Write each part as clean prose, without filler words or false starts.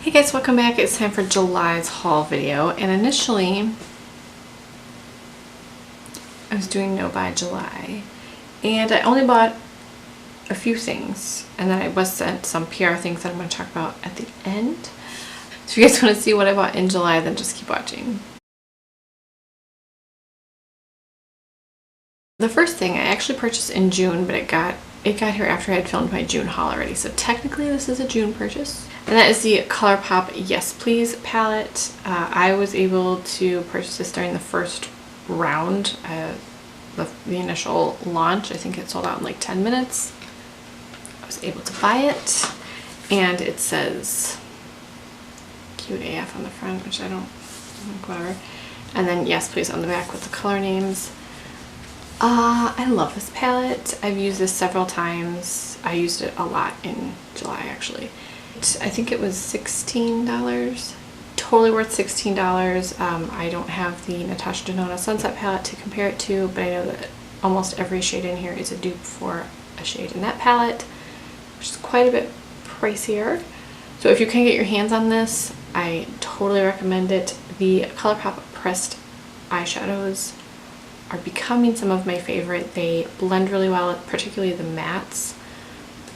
Hey guys, welcome back. It's time for July's haul video, and initially I was doing no buy July and I only bought a few things, and then I was sent some PR things that I'm going to talk about at the end. So if you guys want to see what I bought in July, then just keep watching. The first thing I actually purchased in June, but it got here after I had filmed my June haul already, so technically this is a June purchase. And that is the ColourPop Yes Please palette. I was able to purchase this during the first round, the initial launch. I think it sold out in like 10 minutes. I was able to buy it, and it says cute AF on the front, which I don't like, whatever. And then Yes Please on the back with the color names. I love this palette. I've used this several times. I used it a lot in July actually. I think it was $16. Totally worth $16. I don't have the Natasha Denona Sunset palette to compare it to, but I know that almost every shade in here is a dupe for a shade in that palette, which is quite a bit pricier. So if you can get your hands on this, I totally recommend it. The ColourPop pressed eyeshadows are becoming some of my favorite. They blend really well, particularly the mattes.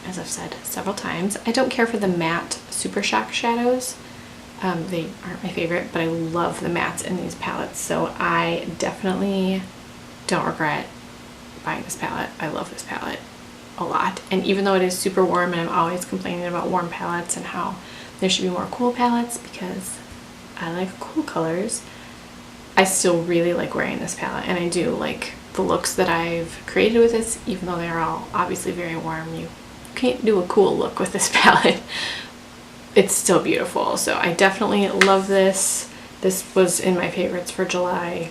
As I've said several times, I don't care for the matte Super Shock shadows. They aren't my favorite, but I love the mattes in these palettes, so I definitely don't regret buying this palette. I love this palette a lot, and even though it is super warm, and I'm always complaining about warm palettes and how there should be more cool palettes because I like cool colors, I still really like wearing this palette, and I do like the looks that I've created with this, even though they're all obviously very warm. You can't do a cool look with this palette. It's still beautiful, so I definitely love this. This was in my favorites for July.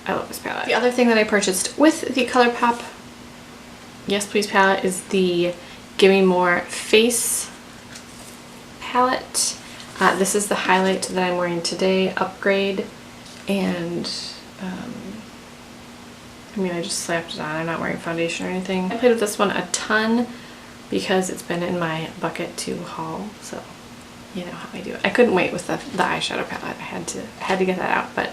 I love this palette. The other thing that I purchased with the ColourPop Yes Please palette is the Gimme More face palette. This is the highlight that I'm wearing today, Upgrade, and I mean, I just slapped it on. I'm not wearing foundation or anything. I played with this one a ton because it's been in my bucket to haul, so you know how I do it. I couldn't wait with the eyeshadow palette. I had to get that out. But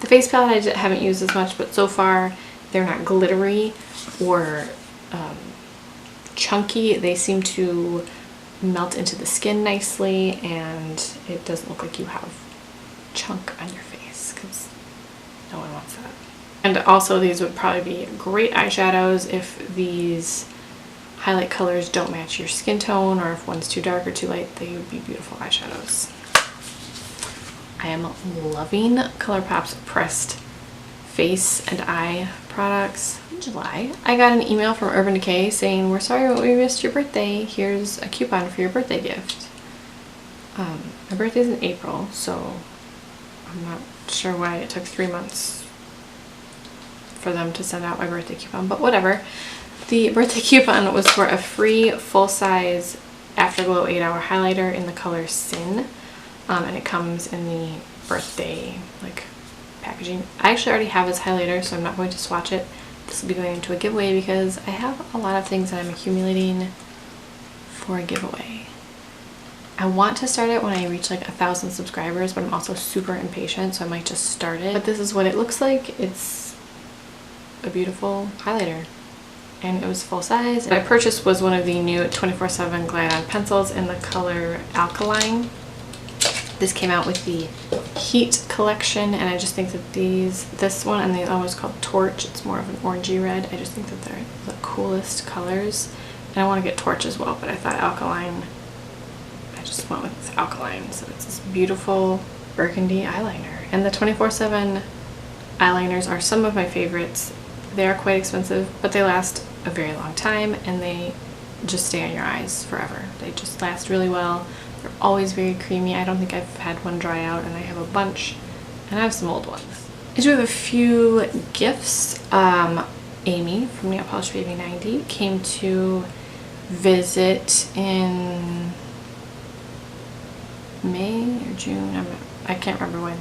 the face palette I haven't used as much, but so far they're not glittery or chunky. They seem to melt into the skin nicely, and it doesn't look like you have chunk on your face, because no one wants that. And also these would probably be great eyeshadows if these highlight colors don't match your skin tone, or if one's too dark or too light. They would be beautiful eyeshadows. I am loving ColourPop's pressed face and eye products. In July, I got an email from Urban Decay saying, "We're sorry we missed your birthday. Here's a coupon for your birthday gift." My birthday's in April, so I'm not sure why it took 3 months for them to send out my birthday coupon, but whatever. The birthday coupon was for a free full-size Afterglow 8-hour highlighter in the color Sin, and it comes in the birthday like packaging. I actually already have this highlighter, so I'm not going to swatch it. This will be going into a giveaway because I have a lot of things that I'm accumulating for a giveaway. I want to start it when I reach like 1,000 subscribers, but I'm also super impatient, so I might just start it. But this is what it looks like. It's a beautiful highlighter, and it was full size. What I purchased was one of the new 24/7 Glide On pencils in the color Alkaline. This came out with the Heat collection, and I just think that this one and the other was called Torch. It's more of an orangey red. I just think that they're the coolest colors, and I want to get Torch as well, but I thought Alkaline, I just went with Alkaline. So it's this beautiful burgundy eyeliner, and the 24/7 eyeliners are some of my favorites. They are quite expensive, but they last a very long time, and they just stay on your eyes forever. They just last really well. They're always very creamy. I don't think I've had one dry out, and I have a bunch, and I have some old ones. I do have a few gifts. Amy from Nail Polish Baby 90 came to visit in May or June. I can't remember when.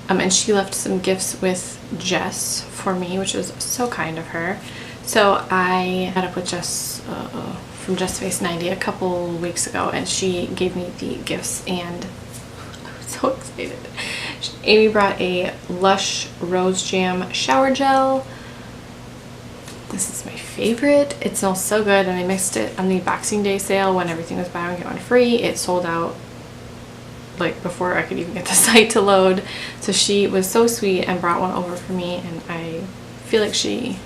And she left some gifts with Jess for me, which was so kind of her. So I met up with Jess from Just Face 90 a couple weeks ago, and she gave me the gifts, and I was so excited. Amy brought a Lush Rose Jam shower gel. This is my favorite. It smells so good, and I mixed it on the Boxing Day sale when everything was buy one get one free. It sold out like before I could even get the site to load. So she was so sweet and brought one over for me, and I feel like she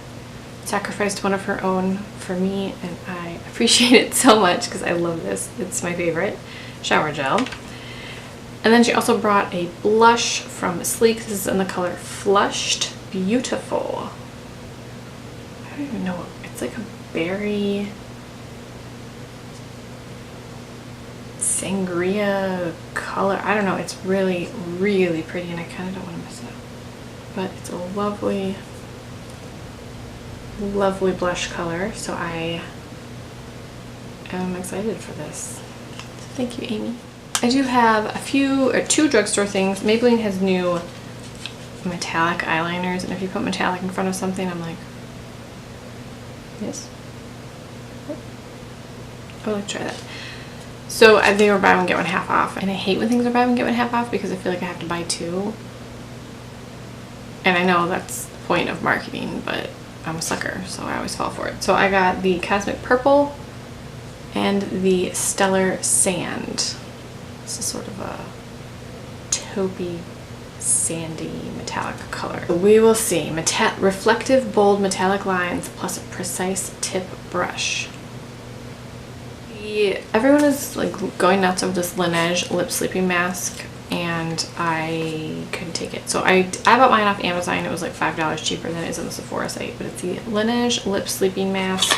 sacrificed one of her own for me, and I appreciate it so much because I love this. It's my favorite shower gel. And then she also brought a blush from Sleek. This is in the color Flushed Beautiful. I don't even know. It's like a berry sangria color. I don't know. It's really, really pretty, and I kind of don't want to mess it up. But it's a lovely, lovely blush color. So I am excited for this. Thank you, Amy. I do have two drugstore things. Maybelline has new metallic eyeliners, and if you put metallic in front of something, I'm like, yes. I would like to try that. So they were buy one get one half off, and I hate when things are buy one get one half off because I feel like I have to buy two. And I know that's the point of marketing, but I'm a sucker, so I always fall for it. So I got the Cosmic Purple and the Stellar Sand. This is sort of a taupey, sandy, metallic color. We will see. Reflective, bold, metallic lines plus a precise tip brush. Everyone is like going nuts over this Laneige lip sleeping mask, and I couldn't take it. So I bought mine off Amazon. It was like $5 cheaper than it is on the Sephora site, but it's the Laneige lip sleeping mask,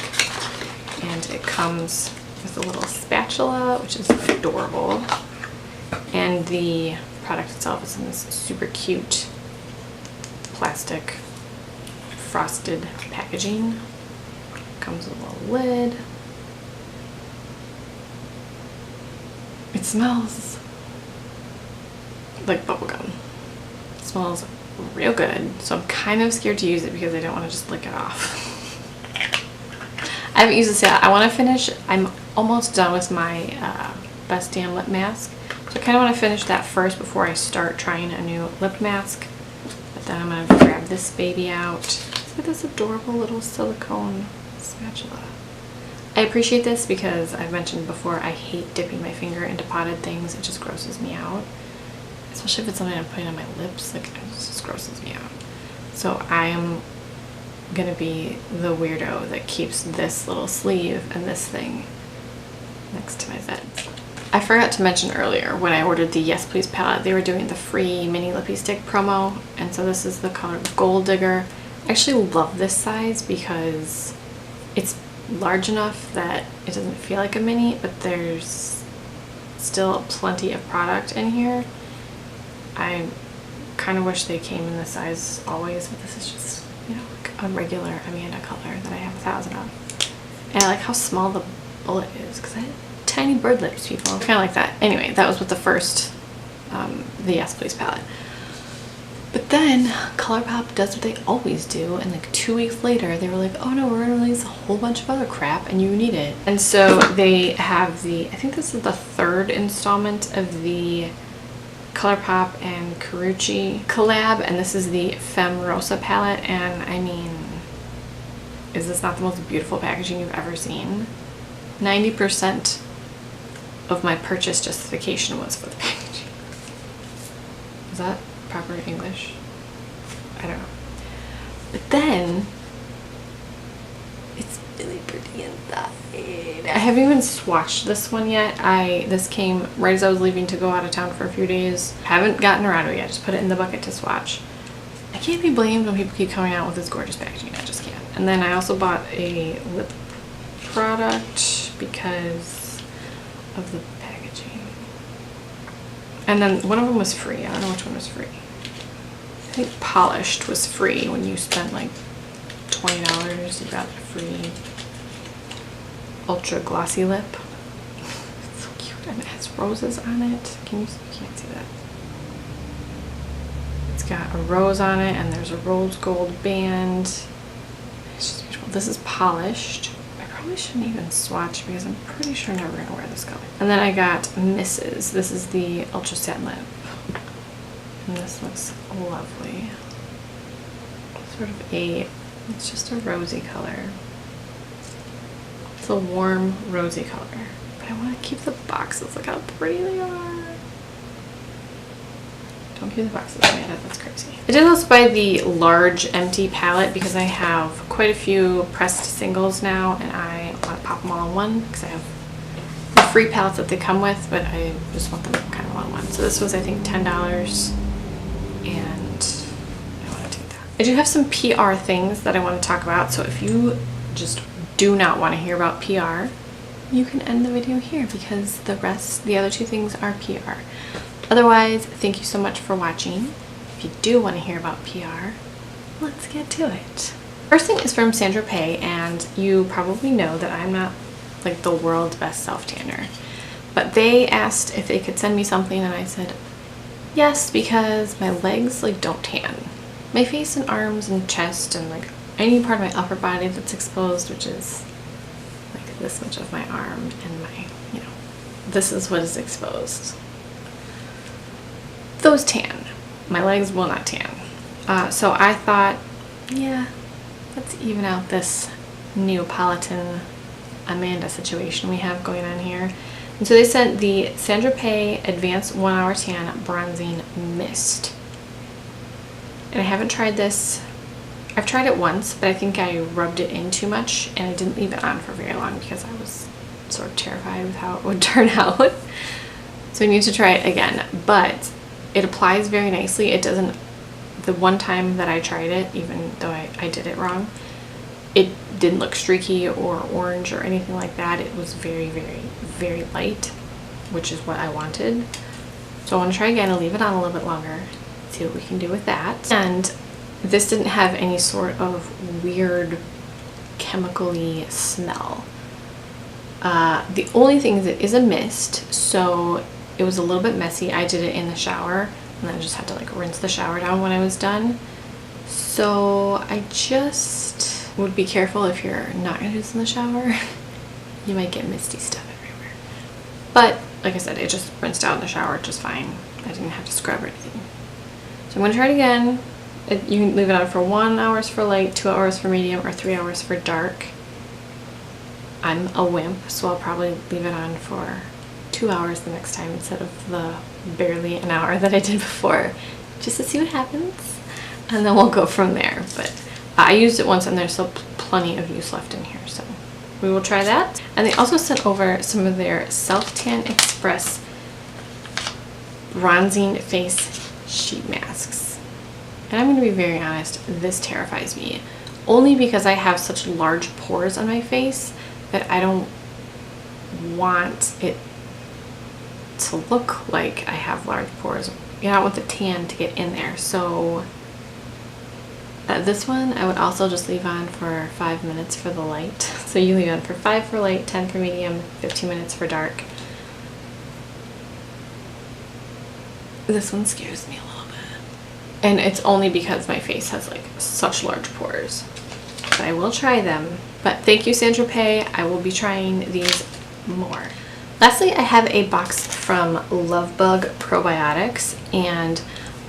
and it comes with a little spatula, which is adorable. And the product itself is in this super cute plastic frosted packaging. Comes with a little lid. It smells like bubblegum. It smells real good. So I'm kind of scared to use it because I don't want to just lick it off. I haven't used this yet. I want to finish. I'm almost done with my Best Damn Lip Mask. So I kind of want to finish that first before I start trying a new lip mask. But then I'm going to grab this baby out. Look at this adorable little silicone spatula. I appreciate this because I've mentioned before I hate dipping my finger into potted things. It just grosses me out. Especially if it's something I'm putting on my lips. Like, it just grosses me out. So I am going to be the weirdo that keeps this little sleeve and this thing next to my bed. I forgot to mention earlier when I ordered the Yes Please palette, they were doing the free mini lippy stick promo, and so this is the color Gold Digger. I actually love this size because it's large enough that it doesn't feel like a mini, but there's still plenty of product in here. I kind of wish they came in this size always, but this is just, you know, like a regular Amanda color that I have 1,000 of. And I like how small the bullet is because I have tiny bird lips, people. Kind of like that. Anyway, that was with the first, the Yes Please palette. But then ColourPop does what they always do, and like 2 weeks later they were like, oh no, we're gonna release a whole bunch of other crap and you need it. And so they have the, I think this is the third installment of the ColourPop and Carucci collab, and this is the Femme Rosa palette, and I mean, is this not the most beautiful packaging you've ever seen? 90% of my purchase justification was for the packaging. Is that proper English? I don't know. But then it's really pretty inside. I haven't even swatched this one yet. This came right as I was leaving to go out of town for a few days. Haven't gotten around to it yet. Just put it in the bucket to swatch. I can't be blamed when people keep coming out with this gorgeous packaging. I just can't. And then I also bought a lip product because of the packaging. And then one of them was free. I don't know which one was free. I think Polished was free. When you spent like $20, you got a free ultra glossy lip. It's so cute, and it has roses on it. You can't see that. It's got a rose on it, and there's a rose gold band. It's just beautiful. comfortable. This is polished. I probably shouldn't even swatch because I'm pretty sure I'm never gonna wear this color. And then I got Mrs. This is the Ultra Satin Lip. And this looks lovely. Sort of it's just a rosy color. It's a warm rosy color. But I want to keep the boxes. Look how pretty they are. Don't keep the boxes, Amanda. That's crazy. I did also buy the large empty palette because I have quite a few pressed singles now and I want to pop them all in one because I have the free palettes that they come with, but I just want them kind of all in one. So this was, I think, $10 and I want to do that. I do have some PR things that I want to talk about, so if you just do not want to hear about PR, you can end the video here because the other two things are PR. Otherwise, thank you so much for watching. If you do want to hear about PR, let's get to it. First thing is from Tropez, and you probably know that I'm not like the world's best self-tanner. But they asked if they could send me something and I said yes, because my legs like don't tan. My face and arms and chest and like any part of my upper body that's exposed, which is like this much of my arm and my, you know, this is what is exposed. Those tan. My legs will not tan. So I thought, yeah, let's even out this Neapolitan Amanda situation we have going on here. And so they sent the Tropez Advanced 1 Hour Tan Bronzing Mist. And I haven't tried this. I've tried it once, but I think I rubbed it in too much and I didn't leave it on for very long because I was sort of terrified with how it would turn out. So I need to try it again. But it applies very nicely. It doesn't, the one time that I tried it, even though I did it wrong, it didn't look streaky or orange or anything like that. It was very, very, very light, which is what I wanted. So I want to try again. I'll leave it on a little bit longer, see what we can do with that. And this didn't have any sort of weird chemical-y smell. The only thing is it is a mist, so it was a little bit messy. I did it in the shower and then I just had to like rinse the shower down when I was done. So I just would be careful if you're not going to do this in the shower. You might get misty stuff everywhere. But like I said, it just rinsed out in the shower just fine. I didn't have to scrub or anything. So I'm going to try it again. You can leave it on for 1 hour for light, 2 hours for medium, or 3 hours for dark. I'm a wimp, so I'll probably leave it on for 2 hours the next time instead of the barely an hour that I did before, just to see what happens, and then we'll go from there. But I used it once and there's still plenty of use left in here, so we will try that. And they also sent over some of their Self Tan Express bronzing face sheet masks, and I'm going to be very honest, this terrifies me only because I have such large pores on my face that I don't want it to look like I have large pores. You know, I want the tan to get in there. So this one I would also just leave on for 5 minutes for the light. So you leave on for 5 for light, 10 for medium, 15 minutes for dark. This one scares me a little bit. And it's only because my face has like such large pores. But I will try them. But thank you, Tropez. I will be trying these more. Lastly, I have a box from LoveBug Probiotics, and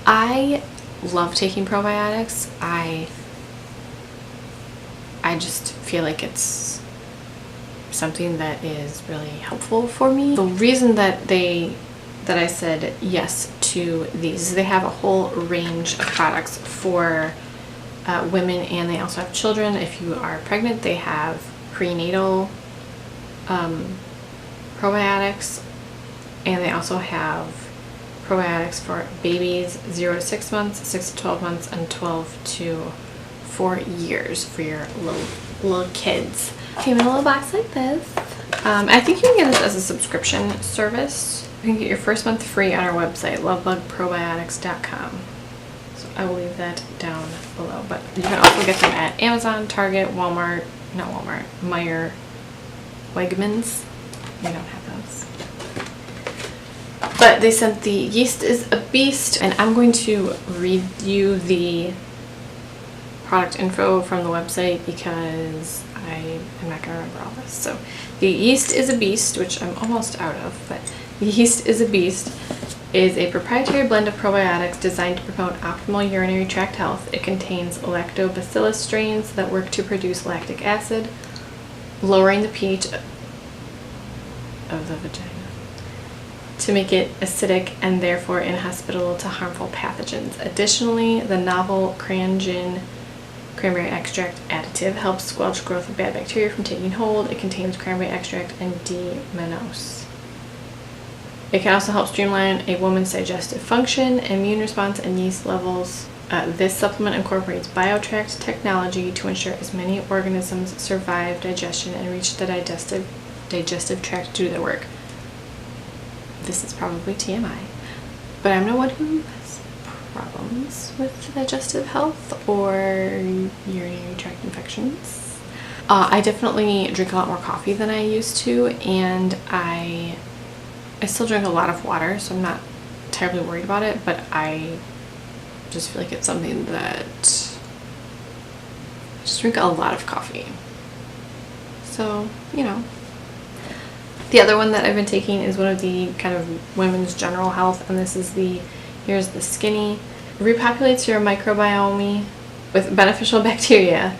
I love taking probiotics. I just feel like it's something that is really helpful for me. The reason that I said yes to these is they have a whole range of products for women, and they also have children. If you are pregnant, they have prenatal probiotics, and they also have probiotics for babies 0 to 6 months, 6 to 12 months, and 12 to 4 years for your little kids. Came in a little box like this. I think you can get this as a subscription service. You can get your first month free on our website, lovebugprobiotics.com. So I will leave that down below. But you can also get them at Amazon, Target, Walmart, not Walmart, Meijer, Wegmans. We don't have those. But they sent the Yeast is a Beast, and I'm going to read you the product info from the website because I am not going to remember all this. So the Yeast is a Beast, which I'm almost out of, but the Yeast is a Beast is a proprietary blend of probiotics designed to promote optimal urinary tract health. It contains lactobacillus strains that work to produce lactic acid, lowering the pH of the vagina to make it acidic and therefore inhospitable to harmful pathogens. Additionally, the novel cranberry extract additive helps squelch growth of bad bacteria from taking hold. It contains cranberry extract and D-mannose. It can also help streamline a woman's digestive function, immune response, and yeast levels. This supplement incorporates biotract technology to ensure as many organisms survive digestion and reach the digestive tract to do their work. This is probably TMI, but I'm no one who has problems with digestive health or urinary tract infections. I definitely drink a lot more coffee than I used to, and I still drink a lot of water, so I'm not terribly worried about it, but I just feel like it's something that I just drink a lot of coffee. So, you know. The other one that I've been taking is one of the kind of women's general health, and this is here's the Skinny. Repopulates your microbiome with beneficial bacteria.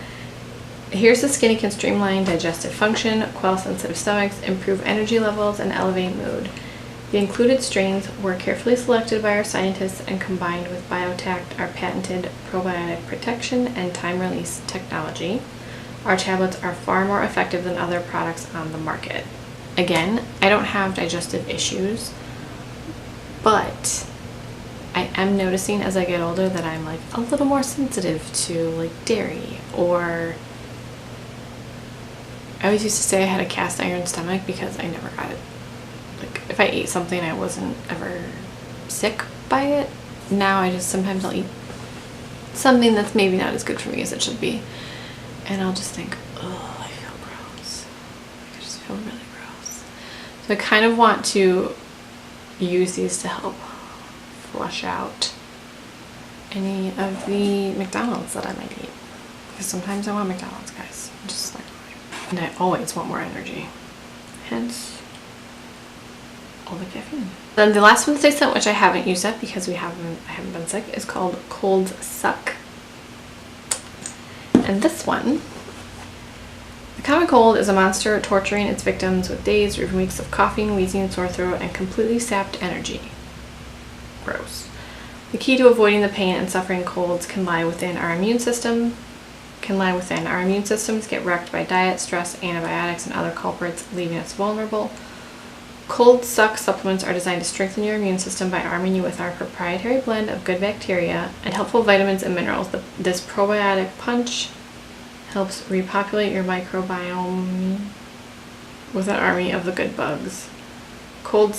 Here's the Skinny can streamline digestive function, quell sensitive stomachs, improve energy levels, and elevate mood. The included strains were carefully selected by our scientists and combined with BioTact, our patented probiotic protection and time-release technology. Our tablets are far more effective than other products on the market. Again, I don't have digestive issues, but I am noticing as I get older that I'm like a little more sensitive to like dairy, or I always used to say I had a cast iron stomach because I never got it. Like if I ate something, I wasn't ever sick by it. Now I just sometimes I'll eat something that's maybe not as good for me as it should be, and I'll just think, oh, I feel gross. I just feel really gross. So I kind of want to use these to help flush out any of the McDonald's that I might eat, because sometimes I want McDonald's, guys. I'm just like, and I always want more energy, hence all the caffeine. Then the last one that they sent, which I haven't used yet because I haven't been sick, is called Cold Suck. And this one, the common cold is a monster torturing its victims with days or even weeks of coughing, wheezing, sore throat, and completely sapped energy. Gross. The key to avoiding the pain and suffering colds can lie within our immune system. Our immune systems get wrecked by diet, stress, antibiotics, and other culprits, leaving us vulnerable. Cold Suck supplements are designed to strengthen your immune system by arming you with our proprietary blend of good bacteria and helpful vitamins and minerals. This probiotic punch helps repopulate your microbiome with an army of the good bugs. Cold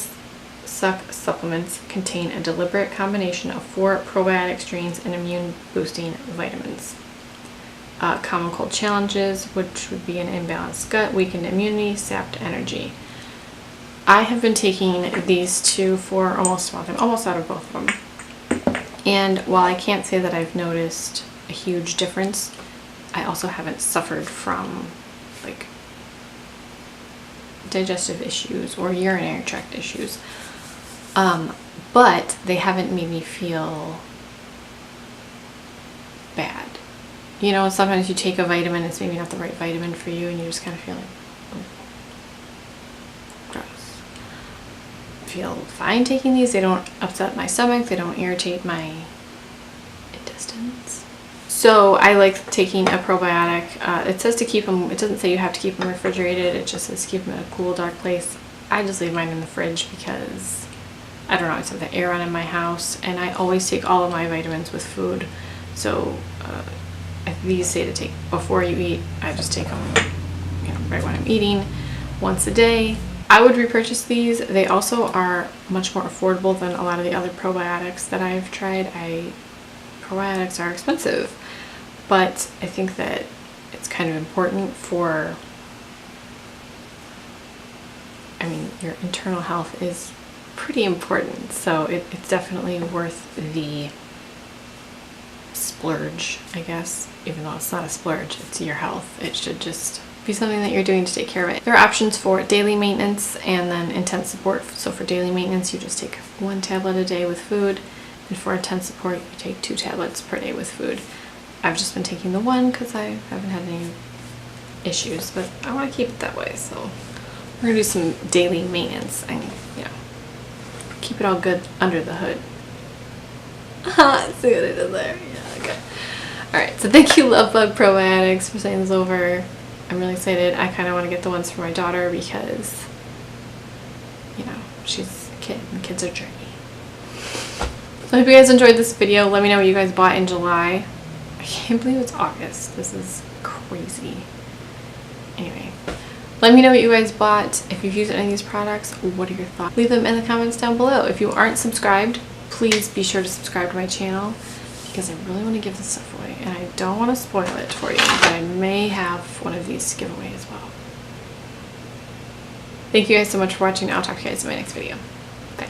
Suck supplements contain a deliberate combination of 4 probiotic strains and immune boosting vitamins. Common cold challenges, which would be an imbalanced gut, weakened immunity, sapped energy. I have been taking these two for almost a month. I'm almost out of both of them. And while I can't say that I've noticed a huge difference, I also haven't suffered from like digestive issues or urinary tract issues. But they haven't made me feel bad. You know, sometimes you take a vitamin, it's maybe not the right vitamin for you, and you just kind of feel like, oh, gross. I feel fine taking these. They don't upset my stomach. They don't irritate my intestines. So I like taking a probiotic. It says to keep them, it doesn't say you have to keep them refrigerated. It just says keep them in a cool, dark place. I just leave mine in the fridge because I don't know, I just have the air on in my house, and I always take all of my vitamins with food. So if these say to take before you eat, I just take them, you know, right when I'm eating, once a day. I would repurchase these. They also are much more affordable than a lot of the other probiotics that I've tried. Probiotics are expensive, but I think that it's kind of important for, I mean, your internal health is pretty important, so it's definitely worth the splurge, I guess. Even though it's not a splurge, it's your health. It should just be something that you're doing to take care of it. There are options for daily maintenance and then intense support. So for daily maintenance, you just take 1 tablet a day with food. And for intense support, you take 2 tablets per day with food. I've just been taking the 1 because I haven't had any issues, but I want to keep it that way. So we're going to do some daily maintenance and, you know, keep it all good under the hood. See what I did there? Yeah, okay. Alright, so thank you LoveBug Probiotics for sending this over. I'm really excited. I kind of want to get the ones for my daughter because, you know, she's a kid and kids are tricky. So I hope you guys enjoyed this video. Let me know what you guys bought in July. I can't believe it's August. This is crazy. Anyway, let me know what you guys bought. If you've used any of these products, what are your thoughts? Leave them in the comments down below. If you aren't subscribed, please be sure to subscribe to my channel because I really want to give this stuff away and I don't want to spoil it for you, but I may have one of these to give away as well. Thank you guys so much for watching. I'll talk to you guys in my next video. Bye.